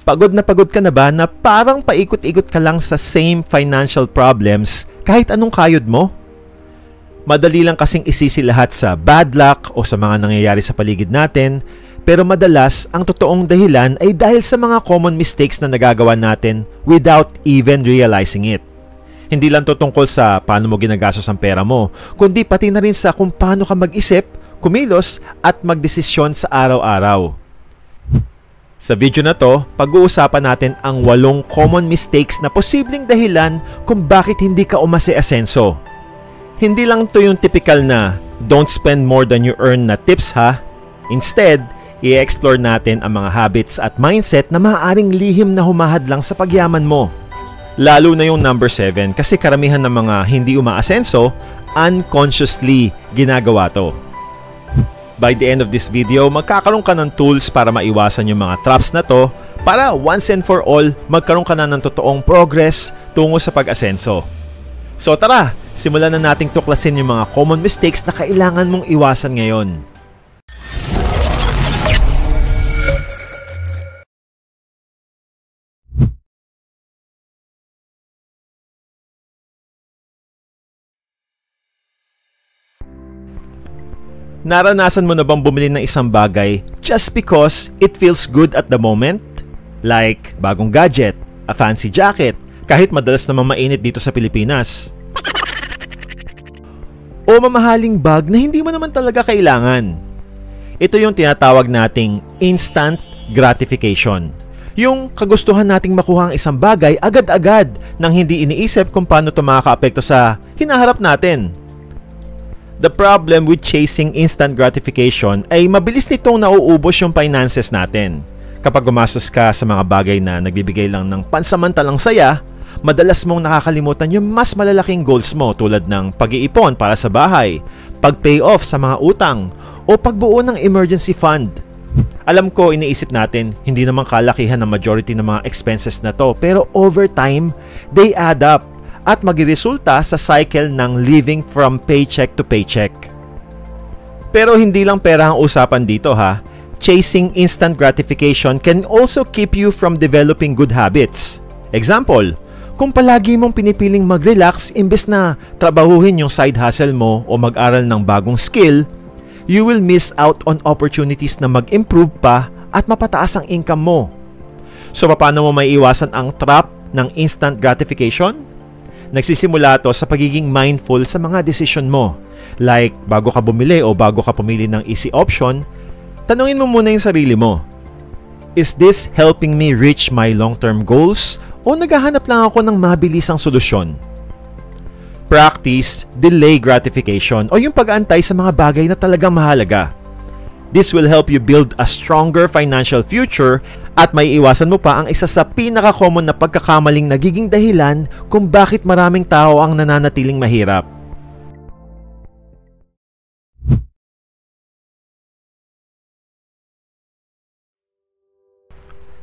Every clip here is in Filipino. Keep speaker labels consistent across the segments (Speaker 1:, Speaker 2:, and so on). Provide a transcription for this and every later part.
Speaker 1: na pagod ka na ba na parang paikot-ikot ka lang sa same financial problems kahit anong kayod mo? Madali lang kasing isisi lahat sa bad luck o sa mga nangyayari sa paligid natin, pero madalas ang totoong dahilan ay dahil sa mga common mistakes na nagagawa natin without even realizing it. Hindi lang to tungkol sa paano mo ginagastos ang pera mo, kundi pati na rin sa kung paano ka mag-isip, kumilos at magdesisyon sa araw-araw. Sa video na to, pag-uusapan natin ang 8 common mistakes na posibleng dahilan kung bakit hindi ka umase-asenso. Hindi lang to yung typical na don't spend more than you earn na tips ha. Instead, i-explore natin ang mga habits at mindset na maaaring lihim na humahadlang sa pagyaman mo. Lalo na yung number 7 kasi karamihan ng mga hindi umaasenso, unconsciously ginagawa to. By the end of this video, magkakaroon ka ng tools para maiwasan yung mga traps na to para once and for all, magkaroon ka na ng totoong progress tungo sa pag-asenso. So tara, simulan na nating tuklasin yung mga common mistakes na kailangan mong iwasan ngayon. Naranasan mo na bang bumili ng isang bagay just because it feels good at the moment? Like bagong gadget, a fancy jacket, kahit madalas namang mainit dito sa Pilipinas. O mamahaling bag na hindi mo naman talaga kailangan. Ito yung tinatawag nating instant gratification. Yung kagustuhan nating makuha ang isang bagay agad-agad nang hindi iniisip kung paano ito makakaapekto sa hinaharap natin. The problem with chasing instant gratification ay mabilis nitong nauubos yung finances natin. Kapag gumastos ka sa mga bagay na nagbibigay lang ng pansamantalang saya, madalas mong nakakalimutan yung mas malalaking goals mo tulad ng pag-iipon para sa bahay, pag-pay off sa mga utang, o pagbuo ng emergency fund. Alam ko, iniisip natin, hindi naman kalakihan ng majority ng mga expenses na to, pero over time, they add up at magresulta sa cycle ng living from paycheck to paycheck. Pero hindi lang pera ang usapan dito ha. Chasing instant gratification can also keep you from developing good habits. Example, kung palagi mong pinipiling mag-relax imbes na trabahuhin yung side hustle mo o mag-aral ng bagong skill, you will miss out on opportunities na mag-improve pa at mapataas ang income mo. So paano mo maiiwasan ang trap ng instant gratification? Nagsisimula ito sa pagiging mindful sa mga desisyon mo. Like, bago ka bumili o bago ka pumili ng easy option, tanungin mo muna yung sarili mo. Is this helping me reach my long-term goals? O naghahanap lang ako ng mabilisang solusyon? Practice delay gratification o yung pag-aantay sa mga bagay na talagang mahalaga. This will help you build a stronger financial future at may iwasan mo pa ang isa sa pinaka-common na pagkakamaling nagiging dahilan kung bakit maraming tao ang nananatiling mahirap.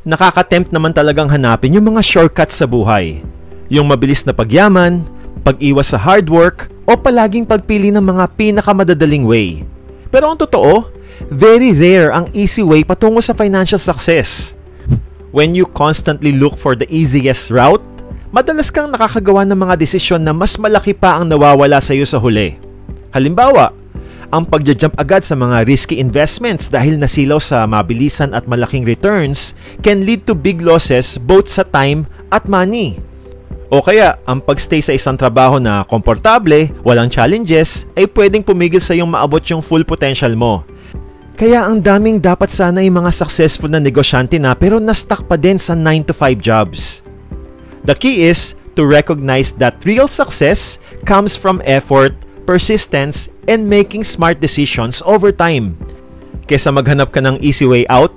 Speaker 1: Nakaka-tempt naman talagang hanapin yung mga shortcuts sa buhay. Yung mabilis na pagyaman, pag-iwas sa hard work, o palaging pagpili ng mga pinakamadadaling way. Pero ang totoo, very rare ang easy way patungo sa financial success. When you constantly look for the easiest route, madalas kang nakakagawa ng mga desisyon na mas malaki pa ang nawawala sa iyo sa huli. Halimbawa, ang pagja-jump agad sa mga risky investments dahil nasilaw sa mabilisan at malaking returns can lead to big losses both sa time at money. O kaya, ang pagstay sa isang trabaho na komportable, walang challenges, ay pwedeng pumigil sa iyong maabot yung full potential mo. Kaya ang daming dapat sana ay mga successful na negosyante na pero na-stuck pa din sa 9-to-5 jobs. The key is to recognize that real success comes from effort, persistence, and making smart decisions over time. Kesa maghanap ka ng easy way out,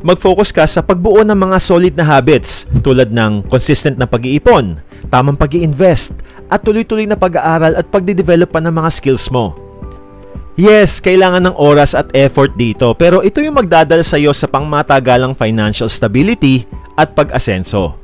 Speaker 1: mag-focus ka sa pagbuo ng mga solid na habits tulad ng consistent na pag-iipon, tamang pag-i-invest, at tuloy-tuloy na pag-aaral at pagde-develop pa ng mga skills mo. Yes, kailangan ng oras at effort dito pero ito yung magdadala sa iyo sa pangmatagalang financial stability at pag-asenso.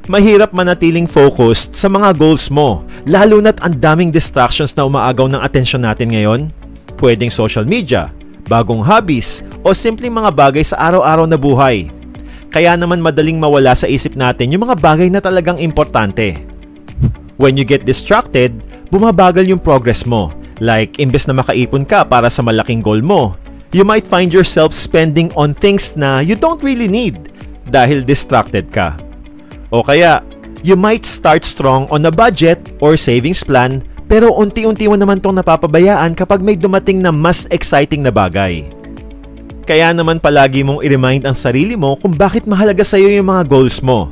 Speaker 1: Mahirap manatiling focused sa mga goals mo, lalo na't ang daming distractions na umaagaw ng atensyon natin ngayon. Pwedeng social media, bagong hobbies, o simpleng mga bagay sa araw-araw na buhay. Kaya naman madaling mawala sa isip natin yung mga bagay na talagang importante. When you get distracted, bumabagal yung progress mo. Like, imbes na makaipon ka para sa malaking goal mo, you might find yourself spending on things na you don't really need dahil distracted ka. O kaya, you might start strong on a budget or savings plan pero unti-unti mo naman tong napapabayaan kapag may dumating na mas exciting na bagay. Kaya naman palagi mong i-remind ang sarili mo kung bakit mahalaga sa iyo yung mga goals mo.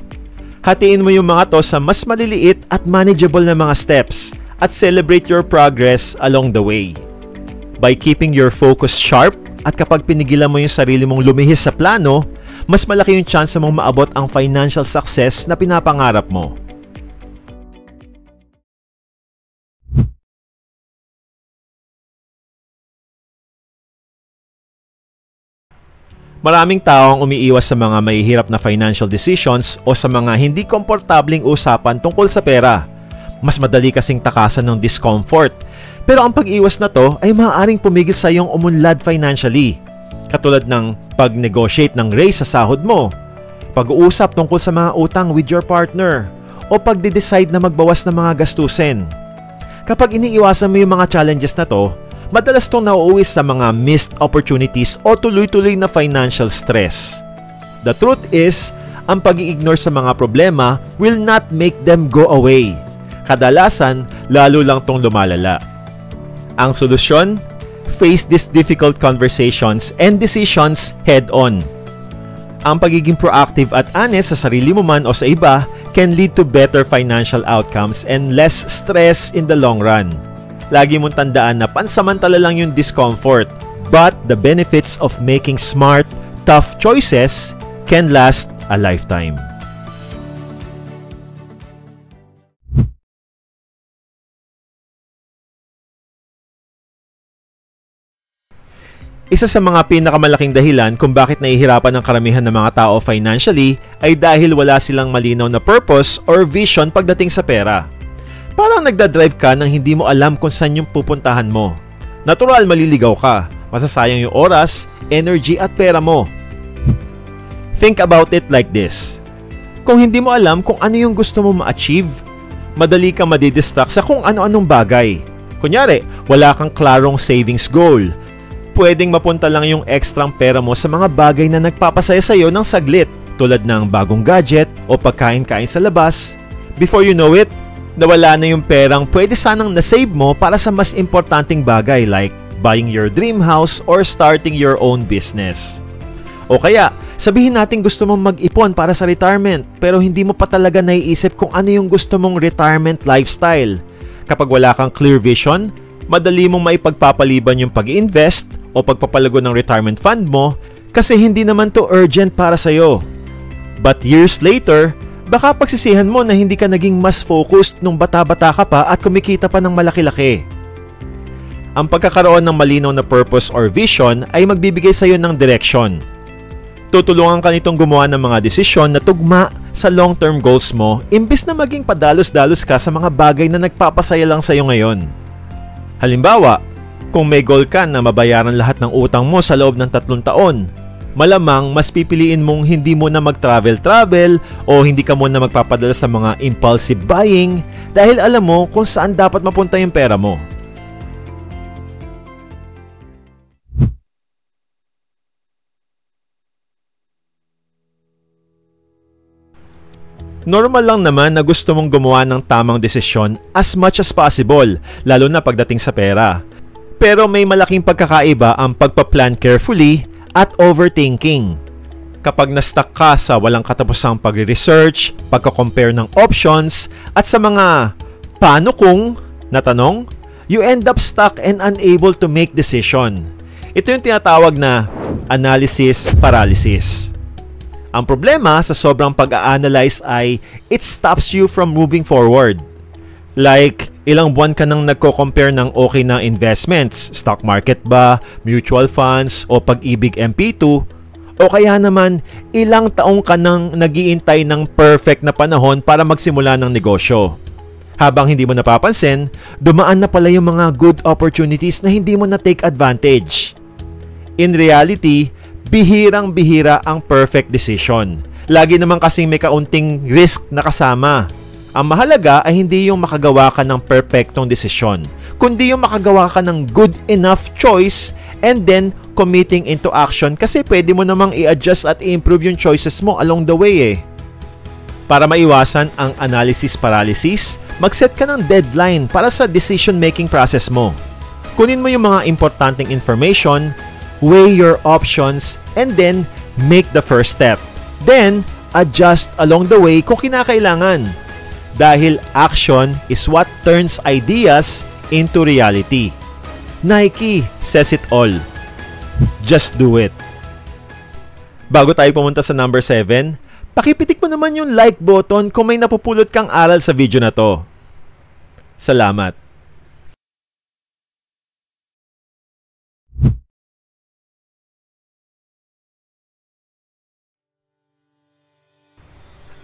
Speaker 1: Hatiin mo yung mga to sa mas maliliit at manageable na mga steps at celebrate your progress along the way. By keeping your focus sharp at kapag pinigilan mo yung sarili mong lumihis sa plano, mas malaki yung chance mong maabot ang financial success na pinapangarap mo. Maraming tao ang umiiwas sa mga mahihirap na financial decisions o sa mga hindi komportabling usapan tungkol sa pera. Mas madali kasing takasan ng discomfort. Pero ang pag-iwas na to ay maaaring pumigil sa iyong umunlad financially. Katulad ng pag-negotiate ng raise sa sahod mo, pag-uusap tungkol sa mga utang with your partner, o pagde-decide na magbawas ng mga gastusin. Kapag iniiwasan mo yung mga challenges na to, madalas itong nauuwi sa mga missed opportunities o tuloy-tuloy na financial stress. The truth is, ang pag-i-ignore sa mga problema will not make them go away. Kadalasan, lalo lang itong lumalala. Ang solusyon? Face these difficult conversations and decisions head-on. Ang pagiging proactive at honest sa sarili mo man o sa iba can lead to better financial outcomes and less stress in the long run. Lagi mong tandaan na pansamantala lang yung discomfort, but the benefits of making smart, tough choices can last a lifetime. Isa sa mga pinakamalaking dahilan kung bakit nahihirapan ang karamihan ng mga tao financially ay dahil wala silang malinaw na purpose or vision pagdating sa pera. Parang nagdadrive ka nang hindi mo alam kung saan yung pupuntahan mo. Natural maliligaw ka, masasayang yung oras, energy at pera mo. Think about it like this. Kung hindi mo alam kung ano yung gusto mo ma-achieve, madali ka madidistract sa kung ano-anong bagay. Kunyari, wala kang klarong savings goal. Pwedeng mapunta lang yung ekstrang pera mo sa mga bagay na nagpapasaya sa iyo ng saglit, tulad ng bagong gadget o pagkain-kain sa labas. Before you know it, nawala na yung perang pwede sanang na-save mo para sa mas importanteng bagay like buying your dream house or starting your own business. O kaya, sabihin natin gusto mong mag-ipon para sa retirement pero hindi mo pa talaga naiisip kung ano yung gusto mong retirement lifestyle. Kapag wala kang clear vision, madali mong maipagpapaliban yung pag-invest o pagpapalago ng retirement fund mo kasi hindi naman to urgent para sa'yo. But years later, baka pagsisihan mo na hindi ka naging mas focused nung bata-bata ka pa at kumikita pa ng malaki-laki. Ang pagkakaroon ng malinaw na purpose or vision ay magbibigay sa iyo ng direksyon. Tutulungan ka nitong gumawa ng mga desisyon na tugma sa long-term goals mo imbis na maging padalos-dalos ka sa mga bagay na nagpapasaya lang sa iyo ngayon. Halimbawa, kung may goal ka na mabayaran lahat ng utang mo sa loob ng 3 taon, malamang mas pipiliin mong hindi mo na mag-travel o hindi ka muna magpapadala sa mga impulsive buying dahil alam mo kung saan dapat mapunta yung pera mo. Normal lang naman na gusto mong gumawa ng tamang desisyon as much as possible, lalo na pagdating sa pera. Pero may malaking pagkakaiba ang pagpa-plan carefully at overthinking. Kapag na-stuck ka sa walang katapusang pagre-research, pagka-compare ng options, at sa mga paano kung na tanong, you end up stuck and unable to make decision. Ito yung tinatawag na analysis paralysis. Ang problema sa sobrang pag-a-analyze ay it stops you from moving forward. Like, ilang buwan ka nang nagko-compare ng okay na investments, stock market ba, mutual funds, o Pag-ibig MP2, O kaya naman, ilang taong ka nang nag-iintay ng perfect na panahon para magsimula ng negosyo. Habang hindi mo napapansin, dumaan na pala yung mga good opportunities na hindi mo na-take advantage. In reality, bihirang-bihira ang perfect decision. Lagi naman kasing may kaunting risk na kasama. Ang mahalaga ay hindi yung makagawa ka ng perfectong desisyon, kundi yung makagawa ka ng good enough choice and then committing into action kasi pwede mo namang i-adjust at i-improve yung choices mo along the way Para maiwasan ang analysis paralysis, mag-set ka ng deadline para sa decision-making process mo. Kunin mo yung mga importanteng information, weigh your options, and then make the first step. Then, adjust along the way kung kinakailangan. Dahil action is what turns ideas into reality. Nike says it all. Just do it. Bago tayo pumunta sa number 7, pakipitik mo naman yung like button kung may napupulot kang aral sa video na to. Salamat.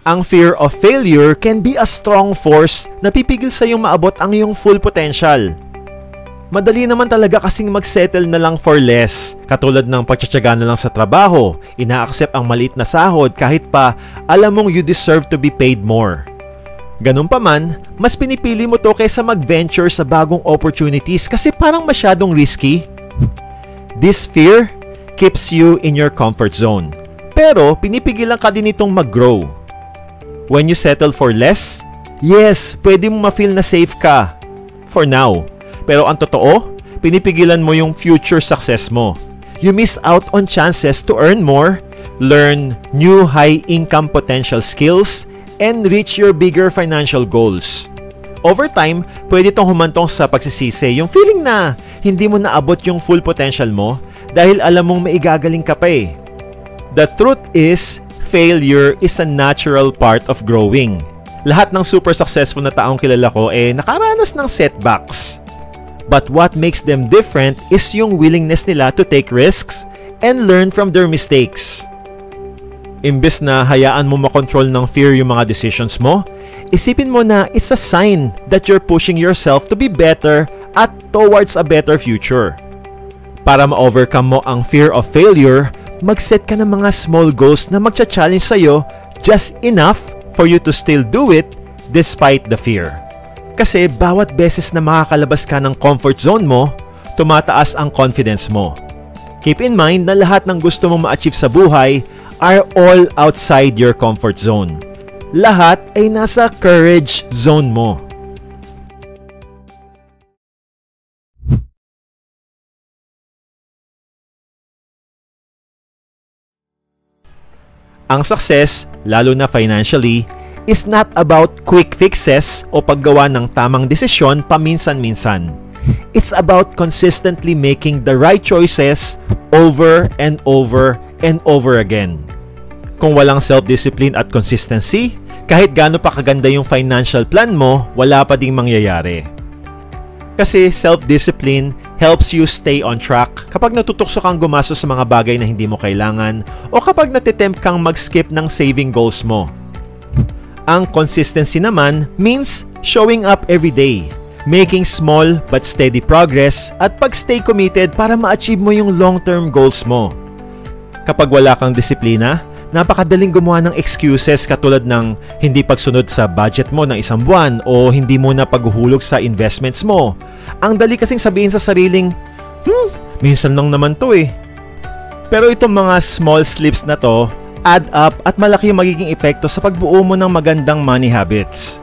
Speaker 1: Ang fear of failure can be a strong force na pipigil sa iyong maabot ang iyong full potential. Madali naman talaga kasing mag-settle na lang for less, katulad ng pagtsatsaga na lang sa trabaho, ina-accept ang maliit na sahod kahit pa alam mong you deserve to be paid more. Ganun pa man, mas pinipili mo to kaysa mag-venture sa bagong opportunities kasi parang masyadong risky. This fear keeps you in your comfort zone, pero pinipigilan ka din itong mag-grow. When you settle for less, yes, pwede mo ma-feel na safe ka. For now. Pero ang totoo, pinipigilan mo yung future success mo. You miss out on chances to earn more, learn new high-income potential skills, and reach your bigger financial goals. Over time, pwede itong humantong sa pagsisisi, yung feeling na hindi mo naabot yung full potential mo dahil alam mong maigagaling ka pa The truth is, failure is a natural part of growing. Lahat ng super successful na taong kilala ko nakaranas ng setbacks. But what makes them different is yung willingness nila to take risks and learn from their mistakes. Imbes na hayaan mo makontrol ng fear yung mga decisions mo, isipin mo na it's a sign that you're pushing yourself to be better at towards a better future. Para ma-overcome mo ang fear of failure, mag-set ka ng mga small goals na magcha-challenge sa'yo just enough for you to still do it despite the fear. Kasi bawat beses na makakalabas ka ng comfort zone mo, tumataas ang confidence mo. Keep in mind na lahat ng gusto mong ma-achieve sa buhay are all outside your comfort zone. Lahat ay nasa courage zone mo. Ang success, lalo na financially, is not about quick fixes o paggawa ng tamang desisyon paminsan-minsan. It's about consistently making the right choices over and over and over again. Kung walang self-discipline at consistency, kahit gaano pa kaganda yung financial plan mo, wala pa ding mangyayari. Kasi self-discipline helps you stay on track kapag natutukso kang gumastos sa mga bagay na hindi mo kailangan o kapag natitempt kang mag-skip ng saving goals mo. Ang consistency naman means showing up every day, making small but steady progress at pag-stay committed para ma-achieve mo yung long-term goals mo. Kapag wala kang disiplina, napakadaling gumawa ng excuses katulad ng hindi pagsunod sa budget mo ng isang buwan o hindi mo na paghuhulog sa investments mo. Ang dali kasing sabihin sa sariling, minsan lang naman to Pero itong mga small slips na to, add up at malaki yung magiging epekto sa pagbuo mo ng magandang money habits.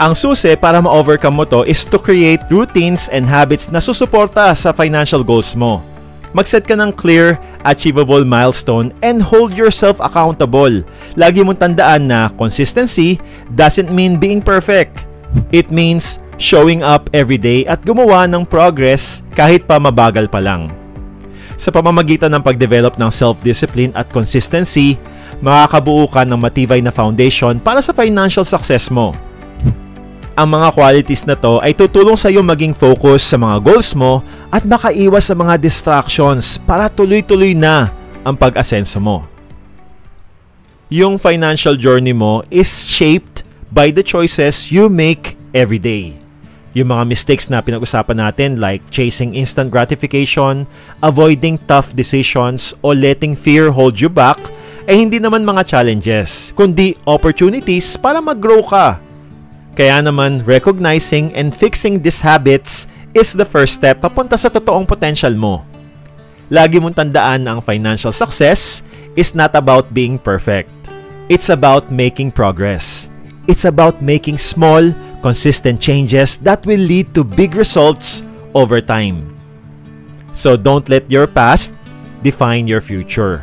Speaker 1: Ang susi para ma-overcome mo to is to create routines and habits na susuporta sa financial goals mo. Mag-set ka ng clear, achievable milestone and hold yourself accountable. Lagi mong tandaan na consistency doesn't mean being perfect. It means showing up every day at gumawa ng progress kahit pa mabagal pa lang. Sa pamamagitan ng pagdevelop ng self-discipline at consistency, makakabuo ka ng matibay na foundation para sa financial success mo. Ang mga qualities na to ay tutulong sa iyo maging focus sa mga goals mo at makaiwas sa mga distractions para tuloy-tuloy na ang pag-asenso mo. Yung financial journey mo is shaped by the choices you make every day. Yung mga mistakes na pinag-usapan natin like chasing instant gratification, avoiding tough decisions, o letting fear hold you back ay hindi naman mga challenges, kundi opportunities para mag-grow ka. Kaya naman, recognizing and fixing these habits is the first step papunta sa totoong potential mo. Lagi mong tandaan na ang financial success is not about being perfect. It's about making progress. It's about making small, consistent changes that will lead to big results over time. So don't let your past define your future.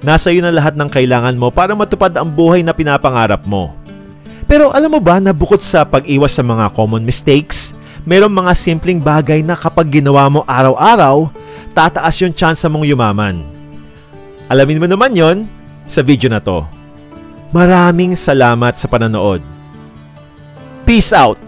Speaker 1: Nasa iyo na lahat ng kailangan mo para matupad ang buhay na pinapangarap mo. Pero alam mo ba na bukod sa pag-iwas sa mga common mistakes, mayroong mga simpleng bagay na kapag ginawa mo araw-araw, tataas yung chance mong yumaman. Alamin mo naman yon sa video na to. Maraming salamat sa panonood. Peace out!